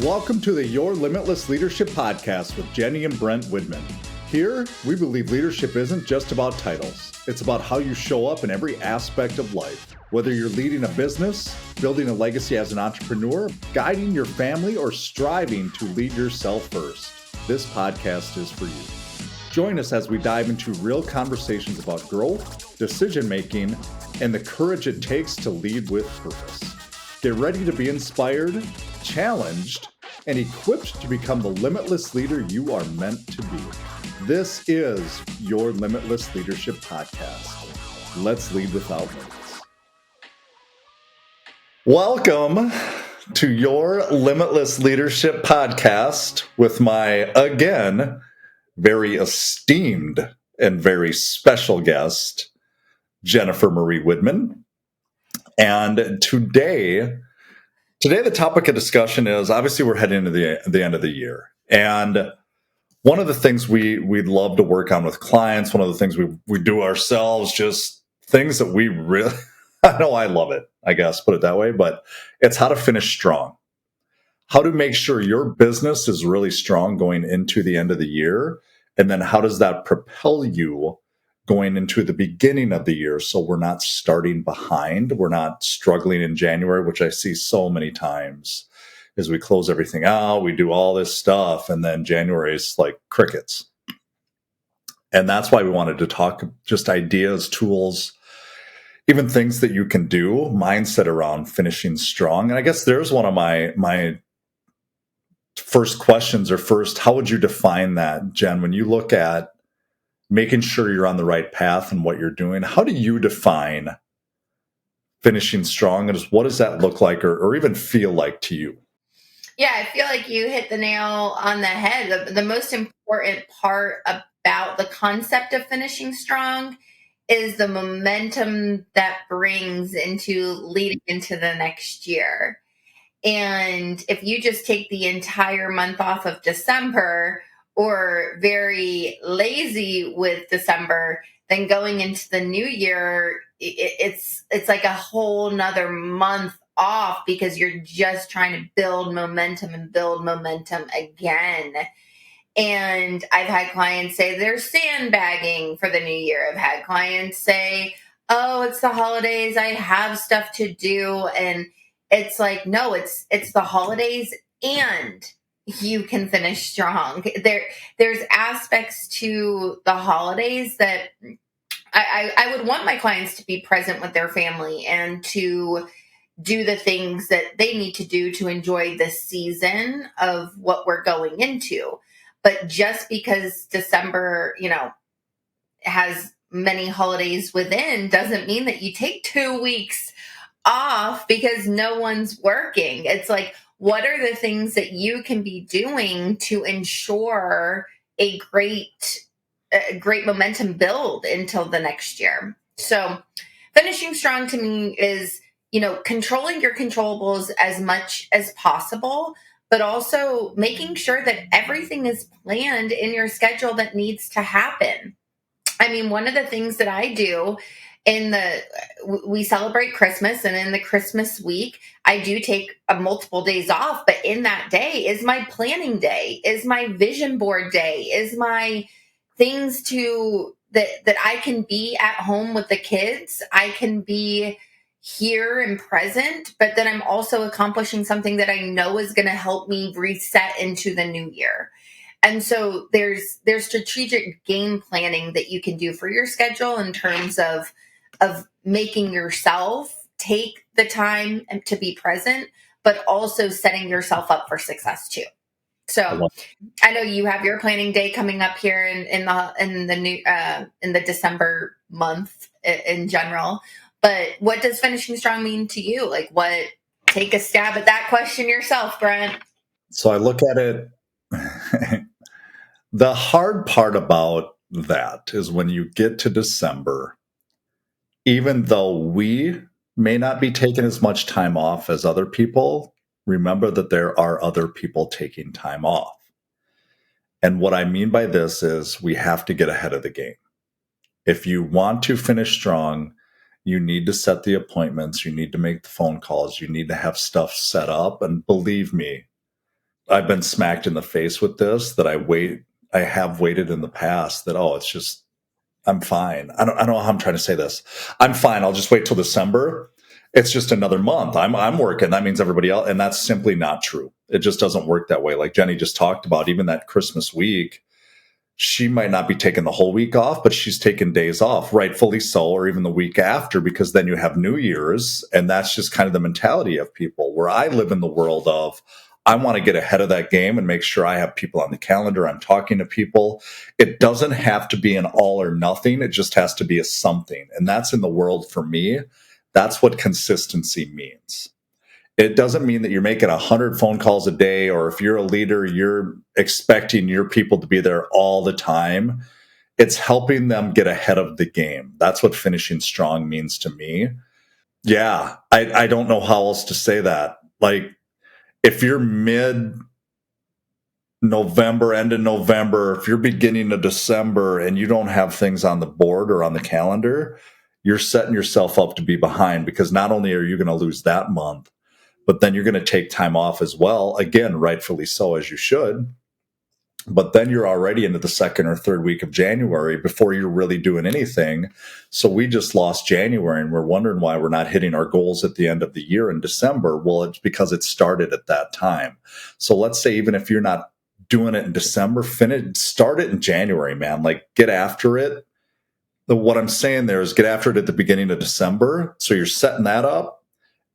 Welcome to the Your Limitless Leadership Podcast with Jenny and Brent Widman. Here, we believe leadership isn't just about titles. It's about how you show up in every aspect of life. Whether you're leading a business, building a legacy as an entrepreneur, guiding your family, or striving to lead yourself first, this podcast is for you. Join us as we dive into real conversations about growth, decision-making, and the courage it takes to lead with purpose. Get ready to be inspired, challenged, and equipped to become the limitless leader you are meant to be. This is Your Limitless Leadership Podcast. Let's lead without limits. Welcome to Your Limitless Leadership Podcast with my, again, very esteemed and very special guest, Jennifer Marie Widman. And today the topic of discussion is, obviously we're heading into the end of the year. And one of the things we'd love to work on with clients, one of the things we do ourselves, just things that we really, I know I love it, I guess, put it that way, but it's how to finish strong. How to make sure your business is really strong going into the end of the year. And then how does that propel you going into the beginning of the year, so we're not starting behind, we're not struggling in January, which I see so many times, is we close everything out, we do all this stuff, and then January is like crickets. And that's why we wanted to talk just ideas, tools, even things that you can do, mindset around finishing strong. And I guess there's one of my first questions, or first, how would you define that, Jen, when you look at making sure you're on the right path and what you're doing? How do you define finishing strong? And what does that look like or even feel like to you? Yeah, I feel like you hit the nail on the head. The most important part about the concept of finishing strong is the momentum that brings into leading into the next year. And if you just take the entire month off of December, or very lazy with December, then going into the new year, it's like a whole nother month off because you're just trying to build momentum again. And I've had clients say they're sandbagging for the new year. I've had clients say, oh, it's the holidays, I have stuff to do. And it's like, no, it's the holidays and you can finish strong. There's aspects to the holidays that I would want my clients to be present with their family and to do the things that they need to do to enjoy the season of what we're going into. But just because December, has many holidays within doesn't mean that you take 2 weeks off because no one's working. It's like, what are the things that you can be doing to ensure a great momentum build until the next year? So finishing strong to me is, controlling your controllables as much as possible, but also making sure that everything is planned in your schedule that needs to happen. I mean, one of the things that I do we celebrate Christmas, and in the Christmas week, I do take multiple days off, but in that day is my planning day, is my vision board day, is my things that I can be at home with the kids. I can be here and present, but then I'm also accomplishing something that I know is going to help me reset into the new year. And so there's strategic game planning that you can do for your schedule in terms of making yourself take the time to be present, but also setting yourself up for success too. So I know you have your planning day coming up here in the December month in general, but what does finishing strong mean to you? Like, take a stab at that question yourself, Brent. So I look at it, the hard part about that is when you get to December, even though we may not be taking as much time off as other people, remember that there are other people taking time off. And what I mean by this is we have to get ahead of the game. If you want to finish strong, you need to set the appointments, you need to make the phone calls, you need to have stuff set up. And believe me, I've been smacked in the face with this, that I have waited in the past, that, oh, it's just, I'm fine. I don't know how I'm trying to say this. I'm fine. I'll just wait till December. It's just another month. I'm working. That means everybody else. And that's simply not true. It just doesn't work that way. Like Jenny just talked about, even that Christmas week, she might not be taking the whole week off, but she's taking days off, rightfully so, or even the week after, because then you have New Year's. And that's just kind of the mentality of people. Where I live in the world of, I want to get ahead of that game and make sure I have people on the calendar. I'm talking to people. It doesn't have to be an all or nothing. It just has to be a something. And that's in the world for me. That's what consistency means. It doesn't mean that you're making 100 phone calls a day, or if you're a leader, you're expecting your people to be there all the time. It's helping them get ahead of the game. That's what finishing strong means to me. Yeah, I don't know how else to say that. Like, if you're mid November, end of November, if you're beginning of December and you don't have things on the board or on the calendar, you're setting yourself up to be behind, because not only are you going to lose that month, but then you're going to take time off as well. Again, rightfully so, as you should. But then you're already into the second or third week of January before you're really doing anything. So we just lost January and we're wondering why we're not hitting our goals at the end of the year in December. Well, it's because it started at that time. So let's say, even if you're not doing it in December, start it in January, man. Like, get after it. What I'm saying there is, get after it at the beginning of December. So you're setting that up.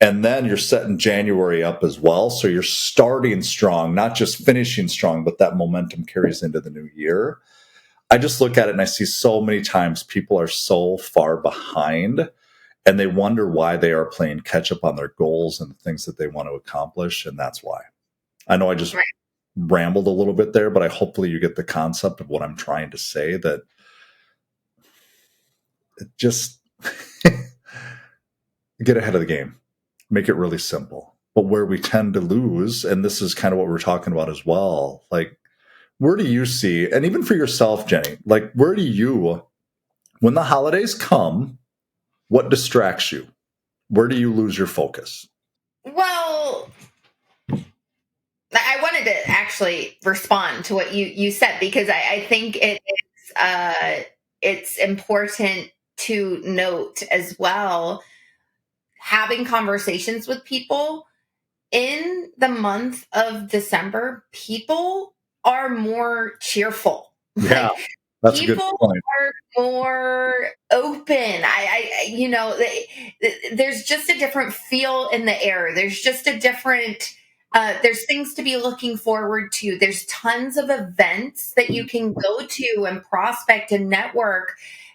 And then you're setting January up as well. So you're starting strong, not just finishing strong, but that momentum carries into the new year. I just look at it and I see so many times people are so far behind, and they wonder why they are playing catch up on their goals and the things that they want to accomplish. And that's why. I know I just rambled a little bit there, but hopefully you get the concept of what I'm trying to say, that it just get ahead of the game. Make it really simple. But where we tend to lose, and this is kind of what we're talking about as well, like, where do you see, and even for yourself, Jenny, like, where do you, when the holidays come, what distracts you? Where do you lose your focus? Well, I wanted to actually respond to what you said, because I think it's important to note as well, having conversations with people in the month of December. People are more cheerful. Yeah, Like, that's a good people point. are more open. There's just a different feel in the air. There's just a different, there's things to be looking forward to. There's tons of events that you can go to and prospect and network.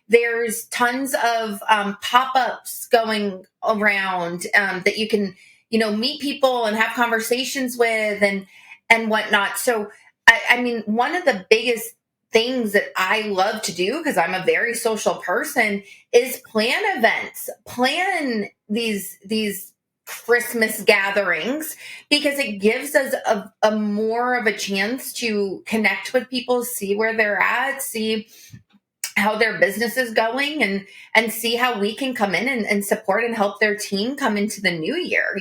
There's tons of pop-ups going around that you can, meet people and have conversations with, and whatnot. So, I mean, one of the biggest things that I love to do, because I'm a very social person, is plan events, plan these Christmas gatherings, because it gives us a more of a chance to connect with people, see where they're at, see how their business is going, and see how we can come in and support and help their team come into the new year.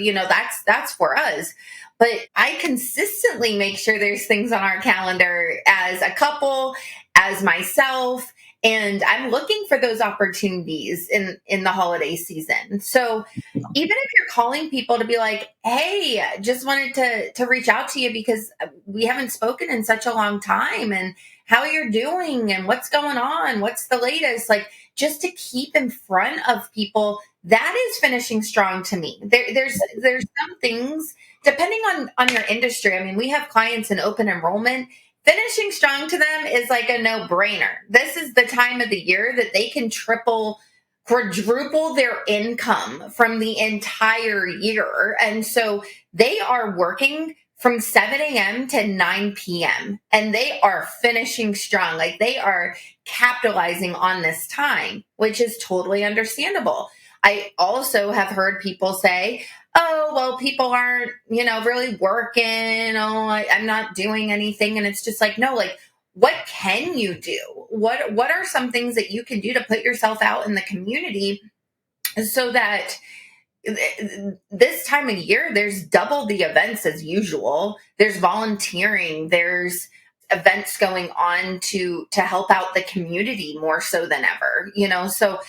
That's for us. But I consistently make sure there's things on our calendar as a couple, as myself, and I'm looking for those opportunities in the holiday season. So even if you're calling people to be like, hey, just wanted to reach out to you because we haven't spoken in such a long time, and how you're doing and what's going on, what's the latest, like, just to keep in front of people, that is finishing strong to me. There's some things, depending on your industry. I mean, we have clients in open enrollment. Finishing strong to them is like a no-brainer. This is the time of the year that they can quadruple their income from the entire year. And so they are working from 7 a.m. to 9 p.m. and they are finishing strong. Like, they are capitalizing on this time, which is totally understandable. I also have heard people say, oh, well, people aren't, really working. Oh, I'm not doing anything. And it's just like, no, like, what can you do? What are some things that you can do to put yourself out in the community so that this time of year, there's double the events as usual. There's volunteering. There's events going on to help out the community more so than ever. So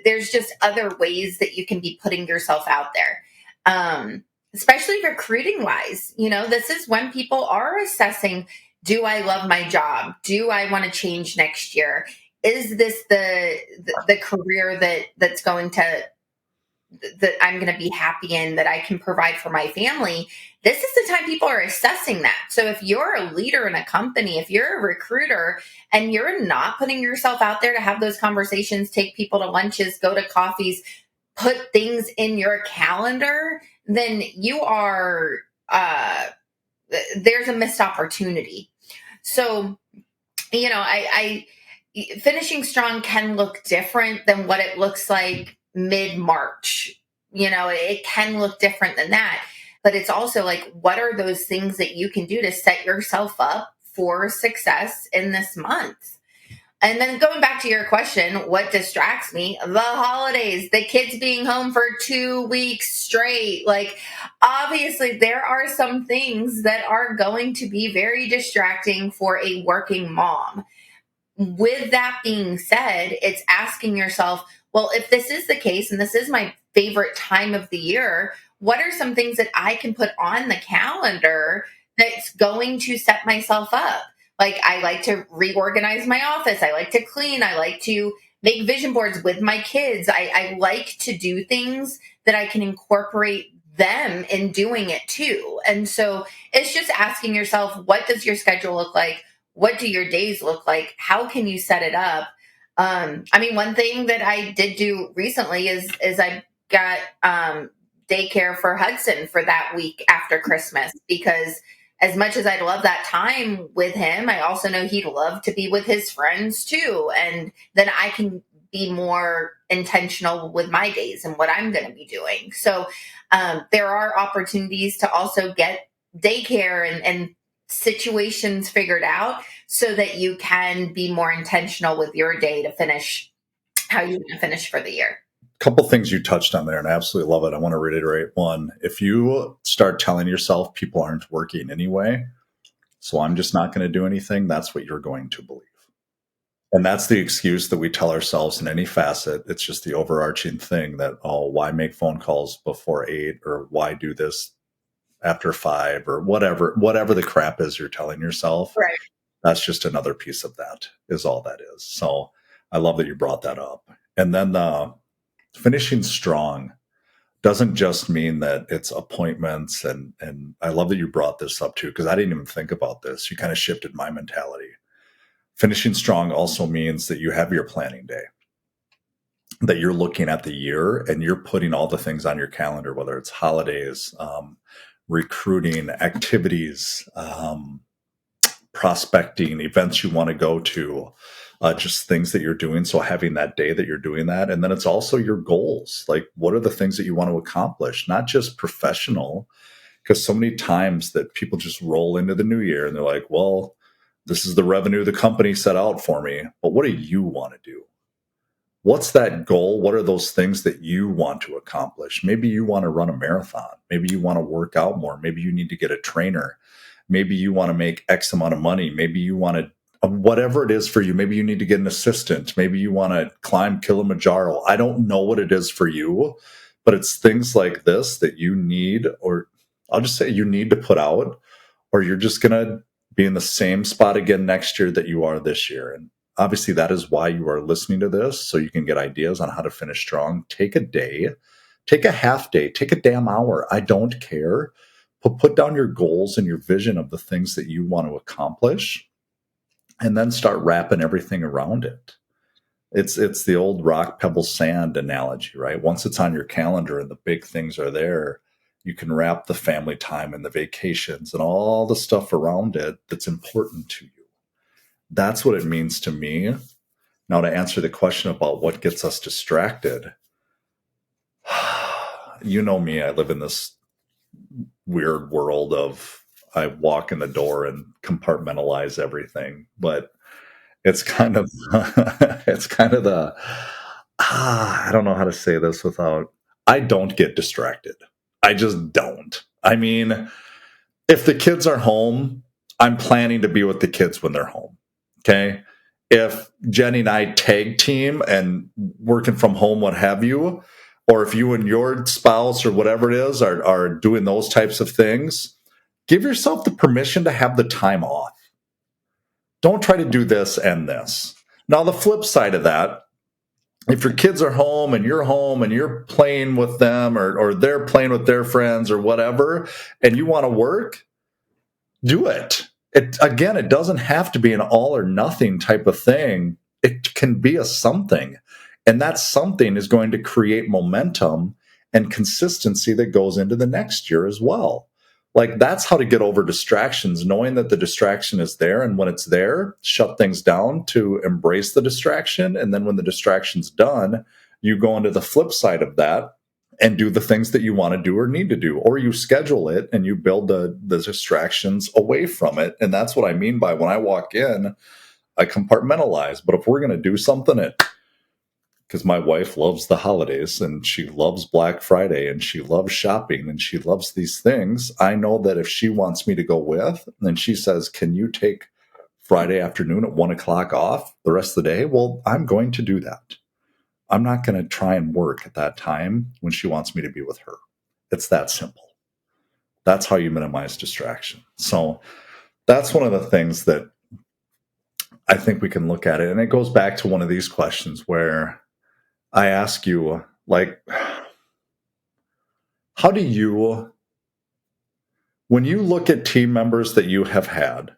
there's just other ways that you can be putting yourself out there. Especially recruiting wise, this is when people are assessing, do I love my job? Do I want to change next year? Is this the career that's going to that I'm going to be happy in, that I can provide for my family? This is the time people are assessing that. So if you're a leader in a company, if you're a recruiter and you're not putting yourself out there to have those conversations, take people to lunches, go to coffees, put things in your calendar, then you are, there's a missed opportunity. So, I finishing strong can look different than what it looks like mid-March. It can look different than that. But it's also like, what are those things that you can do to set yourself up for success in this month? And then going back to your question, what distracts me? The holidays, the kids being home for 2 weeks straight. Like, obviously, there are some things that are going to be very distracting for a working mom. With that being said, it's asking yourself, well, if this is the case and this is my favorite time of the year, what are some things that I can put on the calendar that's going to set myself up? Like, I like to reorganize my office. I like to clean. I like to make vision boards with my kids. I like to do things that I can incorporate them in doing it too. And so it's just asking yourself, what does your schedule look like? What do your days look like? How can you set it up? One thing that I did do recently is I got daycare for Hudson for that week after Christmas, because as much as I'd love that time with him, I also know he'd love to be with his friends too. And then I can be more intentional with my days and what I'm going to be doing. So there are opportunities to also get daycare and situations figured out so that you can be more intentional with your day to finish how you want to finish for the year. Couple things you touched on there, and I absolutely love it. I want to reiterate one. If you start telling yourself people aren't working anyway, so I'm just not going to do anything, that's what you're going to believe. And that's the excuse that we tell ourselves in any facet. It's just the overarching thing that, oh, why make phone calls before 8, or why do this after 5, or whatever the crap is you're telling yourself. Right. That's just another piece of that, is all that is. So I love that you brought that up. And then finishing strong doesn't just mean that it's appointments. And I love that you brought this up too, because I didn't even think about this. You kind of shifted my mentality. Finishing strong also means that you have your planning day, that you're looking at the year and you're putting all the things on your calendar, whether it's holidays, recruiting, activities, prospecting, events you want to go to, just things that you're doing. So having that day that you're doing that. And then it's also your goals. Like, what are the things that you want to accomplish? Not just professional, because so many times that people just roll into the new year and they're like, well, this is the revenue the company set out for me. But what do you want to do? What's that goal? What are those things that you want to accomplish? Maybe you want to run a marathon. Maybe you want to work out more. Maybe you need to get a trainer. Maybe you want to make X amount of money. Maybe you want to, whatever it is for you. Maybe you need to get an assistant. Maybe you want to climb Kilimanjaro. I don't know what it is for you, but it's things like this that you need, or I'll just say you need to put out, or you're just going to be in the same spot again next year that you are this year. And obviously that is why you are listening to this, so you can get ideas on how to finish strong. Take a day, take a half day, take a damn hour. I don't care. Put down your goals and your vision of the things that you want to accomplish, and then start wrapping everything around it. It's the old rock, pebble, sand analogy, right? Once it's on your calendar and the big things are there, you can wrap the family time and the vacations and all the stuff around it that's important to you. That's what it means to me. Now, to answer the question about what gets us distracted, you know me, I live in this weird world of, I walk in the door and compartmentalize everything, but it's kind of it's kind of the I don't know how to say this without, I don't get distracted. I just don't. I mean, if the kids are home, I'm planning to be with the kids when they're home. Okay. If Jenny and I tag team and working from home, what have you, or if you and your spouse or whatever it is are doing those types of things, give yourself the permission to have the time off. Don't try to do this and this. Now, the flip side of that, if your kids are home and you're playing with them or they're playing with their friends or whatever, and you want to work, do it. It doesn't have to be an all or nothing type of thing. It can be a something. And that something is going to create momentum and consistency that goes into the next year as well. Like, that's how to get over distractions, knowing that the distraction is there. And when it's there, shut things down to embrace the distraction. And then when the distraction's done, you go into the flip side of that and do the things that you want to do or need to do, or you schedule it and you build the distractions away from it. And that's what I mean by when I walk in, I compartmentalize. But if we're going to do something, because my wife loves the holidays and she loves Black Friday and she loves shopping and she loves these things, I know that if she wants me to go with, and she says, can you take Friday afternoon at 1:00 off the rest of the day? Well, I'm going to do that. I'm not going to try and work at that time when she wants me to be with her. It's that simple. That's how you minimize distraction. So that's one of the things that I think we can look at it. And it goes back to one of these questions where I ask you, like, how do you, when you look at team members that you have had,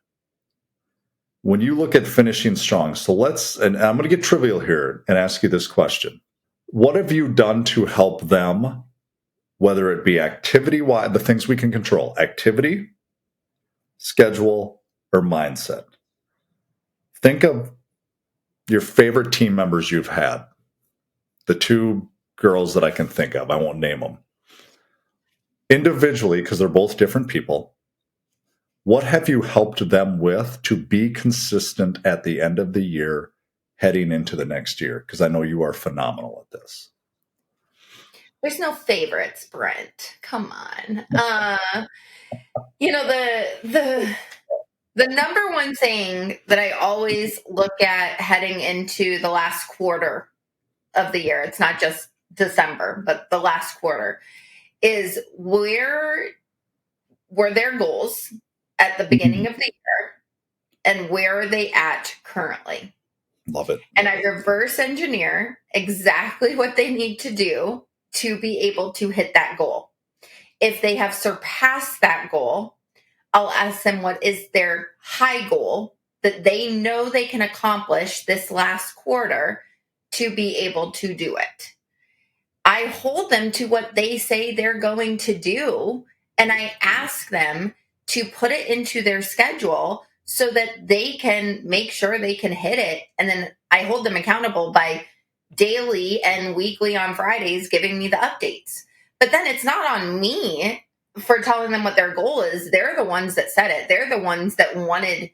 when you look at finishing strong, and I'm going to get trivial here and ask you this question. What have you done to help them, whether it be activity-wise, the things we can control, activity, schedule, or mindset? Think of your favorite team members you've had. The two girls that I can think of, I won't name them. Individually, because they're both different people, what have you helped them with to be consistent at the end of the year heading into the next year? Because I know you are phenomenal at this. There's no favorites, Brent. Come on. The number one thing that I always look at heading into the last quarter of the year, it's not just December, but the last quarter, is where were their goals at the beginning of the year and where are they at currently? Love it. And I reverse engineer exactly what they need to do to be able to hit that goal. If they have surpassed that goal, I'll ask them what is their high goal that they know they can accomplish this last quarter to be able to do it. I hold them to what they say they're going to do, and I ask them to put it into their schedule so that they can make sure they can hit it. And then I hold them accountable by daily and weekly on Fridays giving me the updates. But then it's not on me for telling them what their goal is. They're the ones that said it. They're the ones that wanted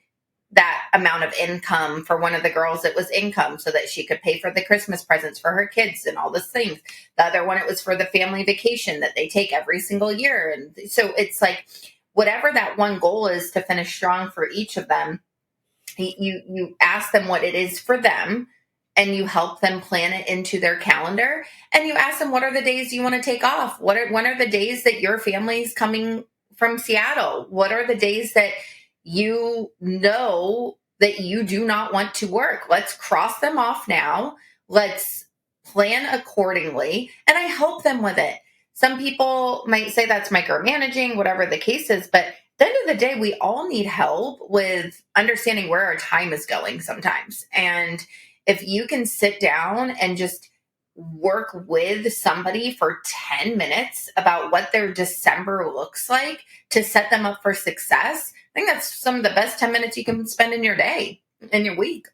that amount of income. For one of the girls, it was income so that she could pay for the Christmas presents for her kids and all these things. The other one, it was for the family vacation that they take every single year. And so it's like, whatever that one goal is to finish strong for each of them, you ask them what it is for them, and you help them plan it into their calendar. And you ask them, what are the days you want to take off? When are the days that your family's coming from Seattle? What are the days that you know that you do not want to work? Let's cross them off now. Let's plan accordingly. And I help them with it. Some people might say that's micromanaging, whatever the case is, but at the end of the day, we all need help with understanding where our time is going sometimes. And if you can sit down and just work with somebody for 10 minutes about what their December looks like to set them up for success, I think that's some of the best 10 minutes you can spend in your day, in your week.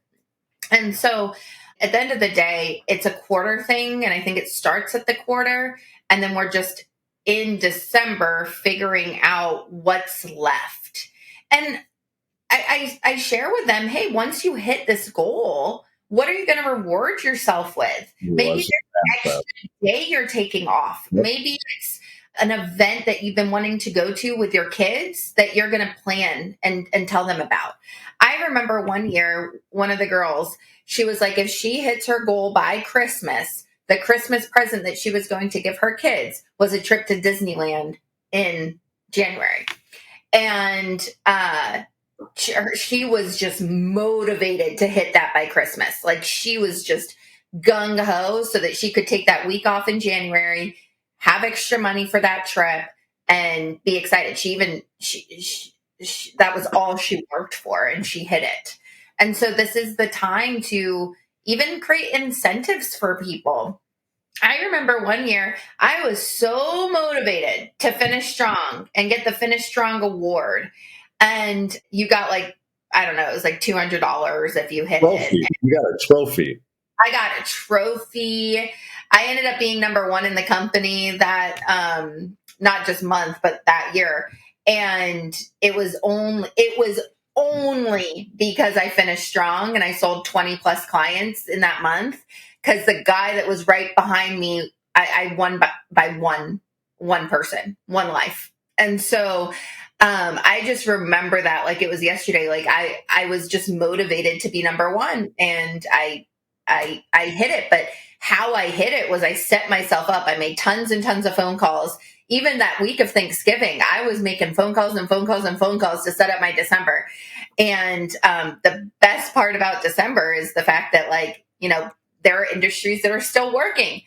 And so at the end of the day, it's a quarter thing. And I think it starts at the quarter. And then we're just in December figuring out what's left. And I share with them, hey, once you hit this goal, what are you going to reward yourself with? Ooh, I Maybe was just there's an that. extra day you're taking off. Yep. Maybe it's an event that you've been wanting to go to with your kids that you're going to plan and tell them about. I remember one year, one of the girls, she was like, if she hits her goal by Christmas, the Christmas present that she was going to give her kids was a trip to Disneyland in January. And she was just motivated to hit that by Christmas. Like she was just gung ho so that she could take that week off in January, have extra money for that trip, and be excited. That was all she worked for, and she hit it. And so this is the time to even create incentives for people. I remember one year I was so motivated to finish strong and get the Finish Strong award. And you got like, I don't know, it was like $200 if you hit it. Trophy. You got a trophy. I got a trophy. I ended up being number one in the company that, not just month, but that year. And it was only because I finished strong and I sold 20 plus clients in that month. Cause the guy that was right behind me, I won by one person, one life. And so, I just remember that like it was yesterday. Like I was just motivated to be number one, and I hit it. But how I hit it was I set myself up. I made tons and tons of phone calls. Even that week of Thanksgiving, I was making phone calls and phone calls and phone calls to set up my December. And the best part about December is the fact that, like, you know, there are industries that are still working.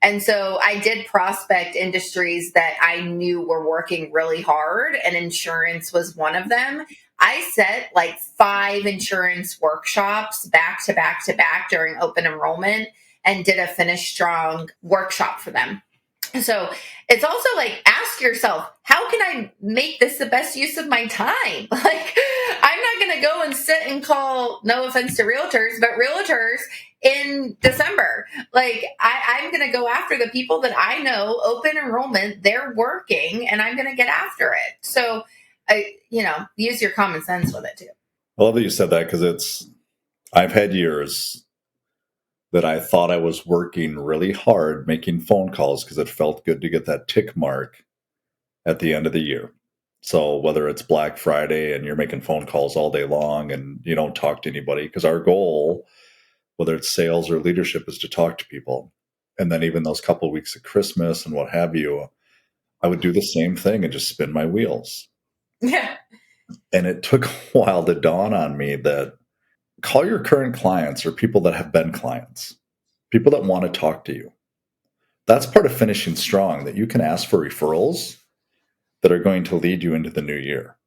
And so I did prospect industries that I knew were working really hard, and insurance was one of them. I set like 5 insurance workshops back to back to back during open enrollment and did a Finish Strong workshop for them. So it's also like, ask yourself, how can I make this the best use of my time? Like, I'm not going to go and sit and call, no offense to realtors, but realtors in December. Like, I'm going to go after the people that I know, open enrollment, they're working, and I'm going to get after it. So, use your common sense with it too. I love that you said that because I've had years that I thought I was working really hard making phone calls because it felt good to get that tick mark at the end of the year. So whether it's Black Friday and you're making phone calls all day long and you don't talk to anybody, because our goal, whether it's sales or leadership, is to talk to people. And then even those couple of weeks of Christmas and what have you, I would do the same thing and just spin my wheels. Yeah. And it took a while to dawn on me that call your current clients or people that have been clients, people that want to talk to you. That's part of finishing strong, that you can ask for referrals that are going to lead you into the new year.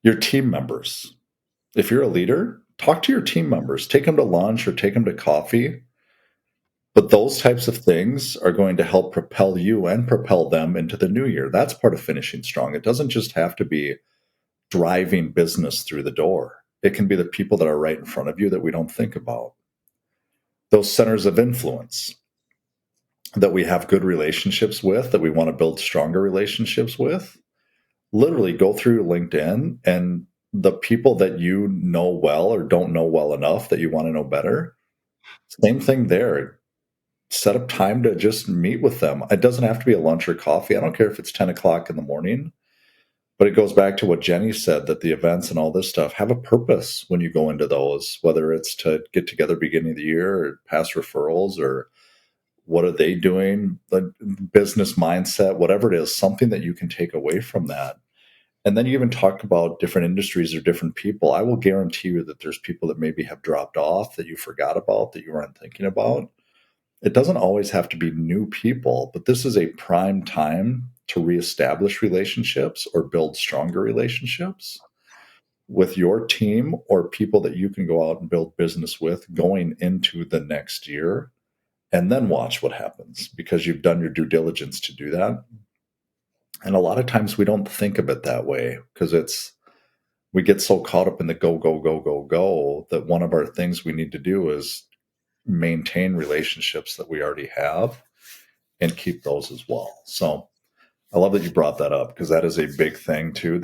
Your team members. If you're a leader, talk to your team members. Take them to lunch or take them to coffee. But those types of things are going to help propel you and propel them into the new year. That's part of finishing strong. It doesn't just have to be driving business through the door. It can be the people that are right in front of you that we don't think about. Those centers of influence that we have good relationships with, that we want to build stronger relationships with. Literally go through LinkedIn, and the people that you know well or don't know well enough that you want to know better, same thing there. Set up time to just meet with them. It doesn't have to be a lunch or coffee. I don't care if it's 10 o'clock in the morning. But it goes back to what Jenny said, that the events and all this stuff have a purpose when you go into those, whether it's to get together beginning of the year or pass referrals or what are they doing, the business mindset, whatever it is, something that you can take away from that. And then you even talk about different industries or different people. I will guarantee you that there's people that maybe have dropped off that you forgot about, that you weren't thinking about. It doesn't always have to be new people, but this is a prime time to reestablish relationships or build stronger relationships with your team or people that you can go out and build business with going into the next year, and then watch what happens because you've done your due diligence to do that. And a lot of times we don't think of it that way because we get so caught up in the go, go, go, go, go that one of our things we need to do is maintain relationships that we already have and keep those as well. So I love that you brought that up because that is a big thing too.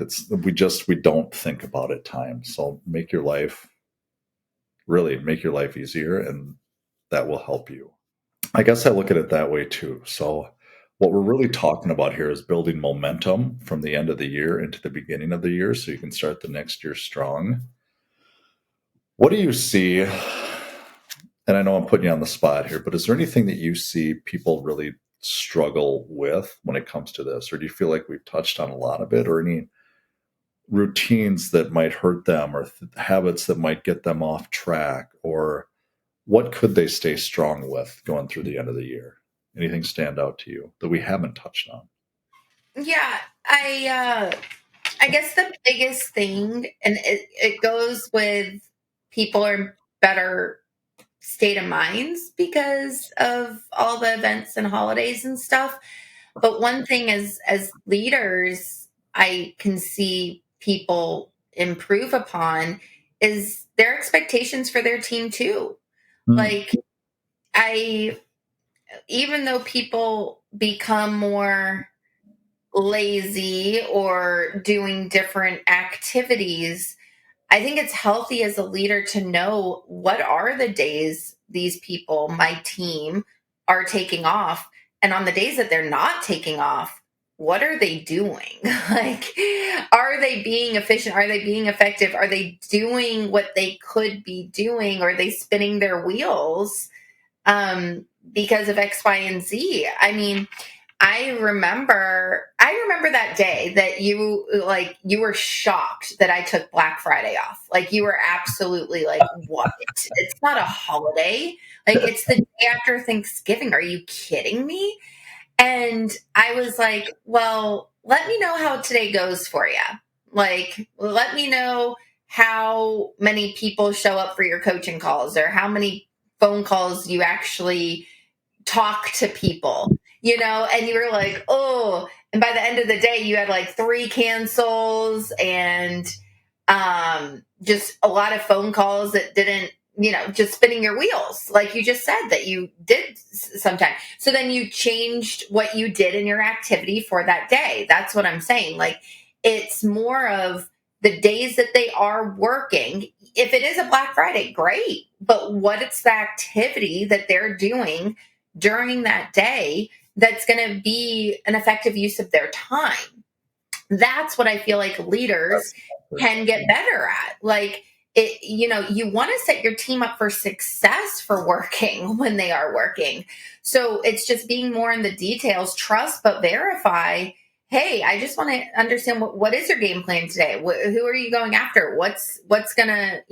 We don't think about at times. So make your life really make your life easier, and that will help you. I guess I look at it that way too. So, what we're really talking about here is building momentum from the end of the year into the beginning of the year so you can start the next year strong. What do you see? And I know I'm putting you on the spot here, but is there anything that you see people really struggle with when it comes to this? Or do you feel like we've touched on a lot of it, or any routines that might hurt them, or habits that might get them off track, or what could they stay strong with going through the end of the year? Anything stand out to you that we haven't touched on? Yeah, I guess the biggest thing, and it goes with people are in better state of minds because of all the events and holidays and stuff. But one thing as leaders, I can see people improve upon is their expectations for their team too. Mm, Like I even though people become more lazy or doing different activities, I think it's healthy as a leader to know what are the days these people, my team, are taking off. And on the days that they're not taking off, what are they doing? Like, are they being efficient? Are they being effective? Are they doing what they could be doing? Are they spinning their wheels because of X, Y, and Z? I mean, I remember that day that you were shocked that I took Black Friday off. Like you were absolutely like, what? It's not a holiday. Like it's the day after Thanksgiving. Are you kidding me? And I was like, well, let me know how today goes for you. Like, let me know how many people show up for your coaching calls or how many phone calls you actually talk to people, and you were like, oh, and by the end of the day, you had like 3 cancels and just a lot of phone calls that didn't, just spinning your wheels, like you just said that you did sometime. So then you changed what you did in your activity for that day. That's what I'm saying. Like it's more of the days that they are working. If it is a Black Friday, great. But what it's the activity that they're doing during that day that's going to be an effective use of their time. That's what I feel like leaders can get better at. Like you want to set your team up for success for working when they are working. So it's just being more in the details, trust but verify. Hey, I just want to understand what is your game plan today? Who are you going after? What's gonna,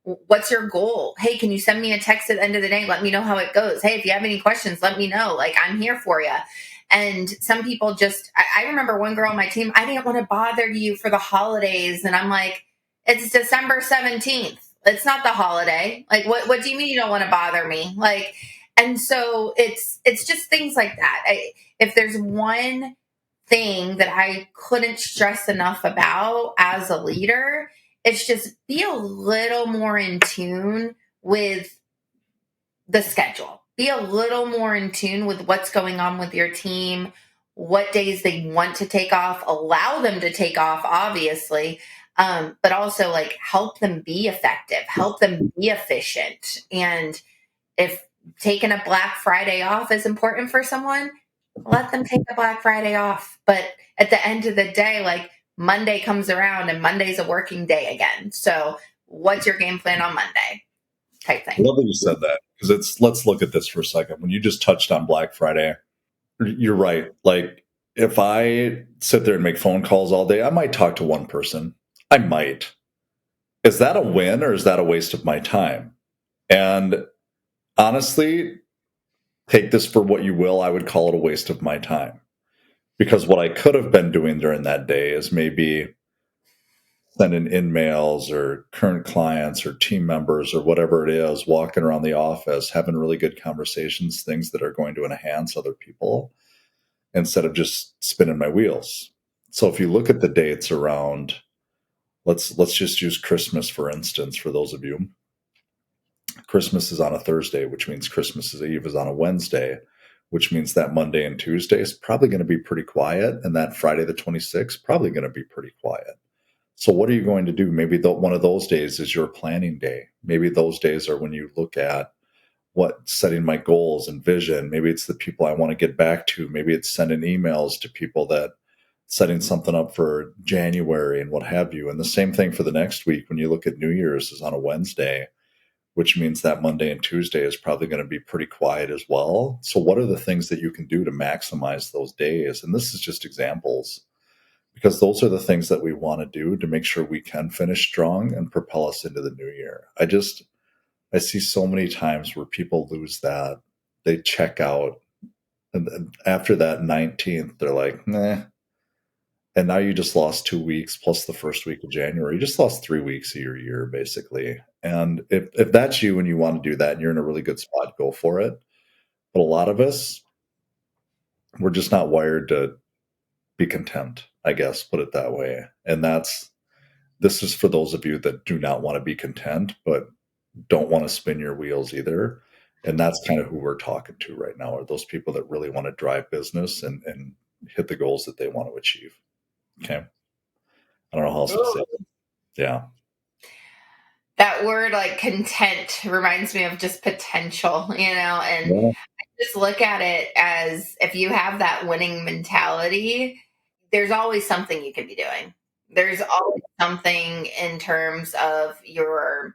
what's your goal? Hey, can you send me a text at the end of the day? Let me know how it goes. Hey, if you have any questions, let me know. Like I'm here for you. And some people I remember one girl on my team, I didn't want to bother you for the holidays. And I'm like, it's December 17th. It's not the holiday. Like, what do you mean you don't want to bother me? Like, and so it's just things like that. If there's one thing that I couldn't stress enough about as a leader, it's just be a little more in tune with the schedule. Be a little more in tune with what's going on with your team, what days they want to take off, allow them to take off, obviously, but also like help them be effective, help them be efficient. And if taking a Black Friday off is important for someone, let them take a Black Friday off. But at the end of the day, like Monday comes around and Monday's a working day again. So what's your game plan on Monday? Type I thing. love that you said that, because let's look at this for a second. When you just touched on Black Friday, you're right. Like if I sit there and make phone calls all day, I might talk to one person. I might. Is that a win or is that a waste of my time? And honestly, take this for what you will. I would call it a waste of my time, because what I could have been doing during that day is maybe sending in mails or current clients or team members or whatever it is, walking around the office, having really good conversations, things that are going to enhance other people instead of just spinning my wheels. So if you look at the dates around, let's just use Christmas for instance. For those of you, Christmas is on a Thursday, which means Christmas Eve is on a Wednesday, which means that Monday and Tuesday is probably going to be pretty quiet, and that Friday the 26th probably going to be pretty quiet. So what are you going to do? Maybe one of those days is your planning day. Maybe those days are when you look at what setting my goals and vision. Maybe it's the people I want to get back to. Maybe it's sending emails to people that setting something up for January and what have you. And the same thing for the next week. When you look at New Year's is on a Wednesday, which means that Monday and Tuesday is probably going to be pretty quiet as well. So what are the things that you can do to maximize those days? And this is just examples, because those are the things that we want to do to make sure we can finish strong and propel us into the new year. I see so many times where people lose that. They check out. And then after that 19th, they're like, nah. And now you just lost 2 weeks plus the first week of January. You just lost 3 weeks of your year, basically. And if that's you and you want to do that and you're in a really good spot, go for it. But a lot of us, we're just not wired to be content, I guess, put it that way. And this is for those of you that do not want to be content, but don't want to spin your wheels either. And that's kind of who we're talking to right now, are those people that really want to drive business and hit the goals that they want to achieve. Okay. I don't know how else to say it. Yeah. That word, like content, reminds me of just potential, and Yeah. just look at it as, if you have that winning mentality, there's always something you could be doing. There's always something in terms of you've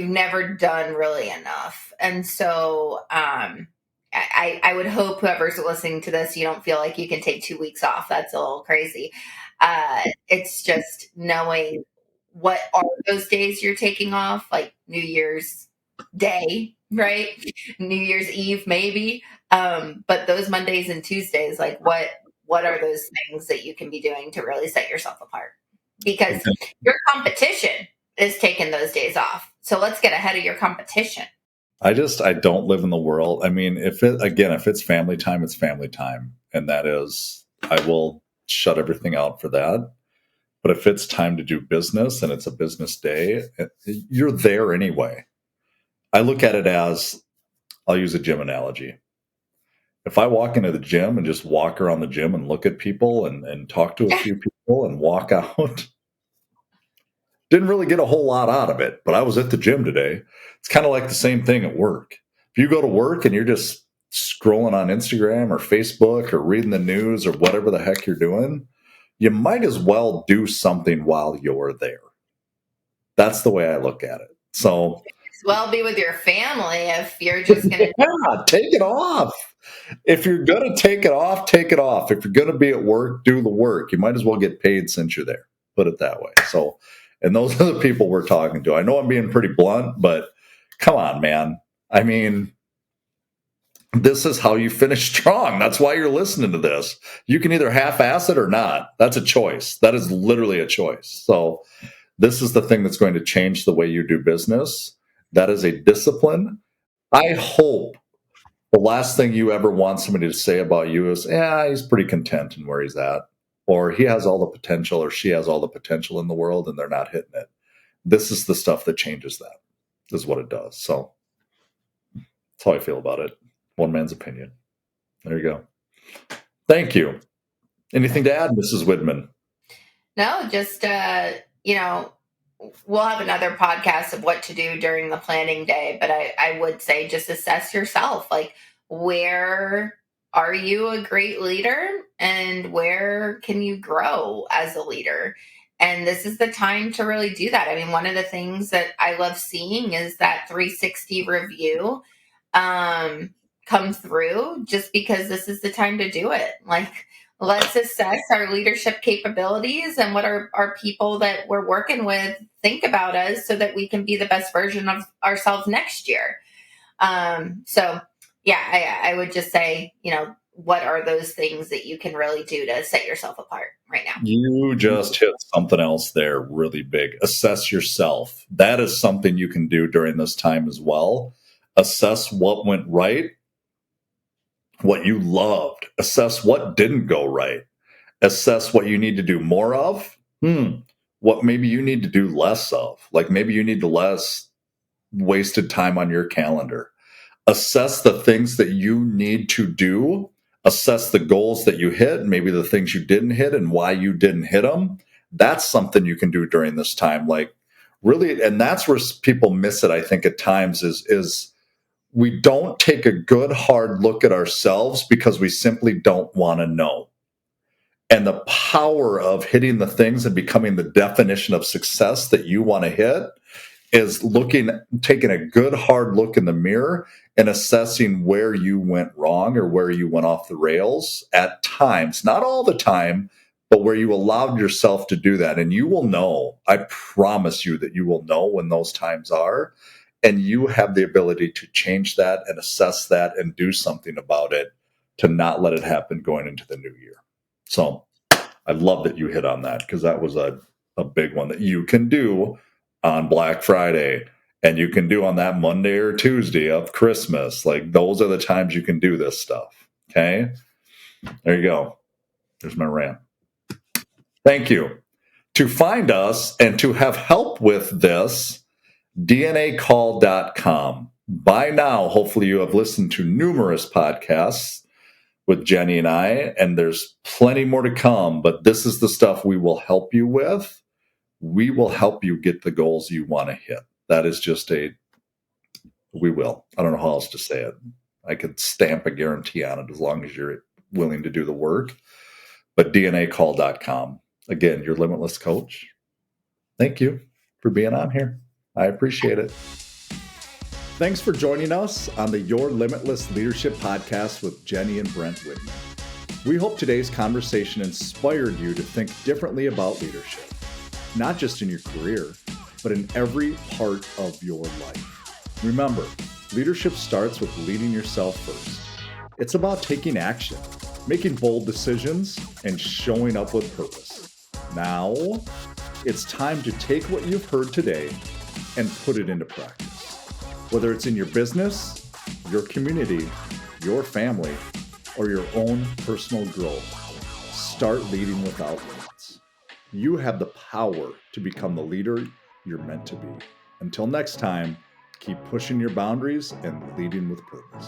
never done really enough. And so I would hope whoever's listening to this, you don't feel like you can take 2 weeks off. That's a little crazy. It's just knowing what are those days you're taking off, like New Year's Day, right? New Year's Eve, maybe. But those Mondays and Tuesdays, like what are those things that you can be doing to really set yourself apart? Because your competition is taking those days off. So let's get ahead of your competition. I don't live in the world. I mean, if it's family time, it's family time. And that is, I will shut everything out for that. But if it's time to do business and it's a business day, you're there anyway. I look at it as, I'll use a gym analogy. If I walk into the gym and just walk around the gym and look at people and talk to a few people and walk out, didn't really get a whole lot out of it, but I was at the gym today. It's kind of like the same thing at work. If you go to work and you're just scrolling on Instagram or Facebook or reading the news or whatever the heck you're doing, you might as well do something while you're there. That's the way I look at it. So, as well be with your family if you're just going to. Yeah, take it off. If you're going to take it off, take it off. If you're going to be at work, do the work. You might as well get paid since you're there. Put it that way. So, and those are the people we're talking to. I know I'm being pretty blunt, but come on, man. I mean, this is how you finish strong. That's why you're listening to this. You can either half-ass it or not. That's a choice. That is literally a choice. So this is the thing that's going to change the way you do business. That is a discipline. I hope the last thing you ever want somebody to say about you is, yeah, he's pretty content in where he's at, or he has all the potential, or she has all the potential in the world and they're not hitting it. This is the stuff that changes that, is what it does. So that's how I feel about it. One man's opinion. There you go. Thank you. Anything to add, Mrs. Widman? No, just, we'll have another podcast of what to do during the planning day, but I would say just assess yourself. Like, where are you a great leader and where can you grow as a leader? And this is the time to really do that. I mean, one of the things that I love seeing is that 360 review come through, just because this is the time to do it. Like, let's assess our leadership capabilities and what our people that we're working with think about us so that we can be the best version of ourselves next year. So yeah, I would just say, what are those things that you can really do to set yourself apart right now? You just hit something else there really big. Assess yourself. That is something you can do during this time as well. Assess what went right, what you loved. Assess what didn't go right. Assess what you need to do more of. What maybe you need to do less of. Like maybe you need to less wasted time on your calendar. Assess the things that you need to do. Assess the goals that you hit, maybe the things you didn't hit and why you didn't hit them. That's something you can do during this time. Like really, and that's where people miss it, I think, at times is we don't take a good hard look at ourselves because we simply don't want to know. And the power of hitting the things and becoming the definition of success that you want to hit is taking a good hard look in the mirror and assessing where you went wrong or where you went off the rails at times, not all the time, but where you allowed yourself to do that. And you will know, I promise you that you will know when those times are, and you have the ability to change that and assess that and do something about it to not let it happen going into the new year. So I love that you hit on that, because that was a big one that you can do on Black Friday, and you can do on that Monday or Tuesday of Christmas. Like those are the times you can do this stuff. Okay. There you go. There's my rant. Thank you. To find us and to have help with this, DNAcall.com. By now, hopefully you have listened to numerous podcasts with Jenny and I, and there's plenty more to come, but this is the stuff we will help you with. We will help you get the goals you want to hit. That is just we will. I don't know how else to say it. I could stamp a guarantee on it as long as you're willing to do the work. But DNAcall.com. Again, your limitless coach. Thank you for being on here. I appreciate it. Thanks for joining us on the Your Limitless Leadership Podcast with Jenny and Brent Widman. We hope today's conversation inspired you to think differently about leadership, not just in your career, but in every part of your life. Remember, leadership starts with leading yourself first. It's about taking action, making bold decisions, and showing up with purpose. Now, it's time to take what you've heard today and put it into practice. Whether it's in your business, your community, your family, or your own personal growth, start leading without limits. You have the power to become the leader you're meant to be. Until next time, keep pushing your boundaries and leading with purpose.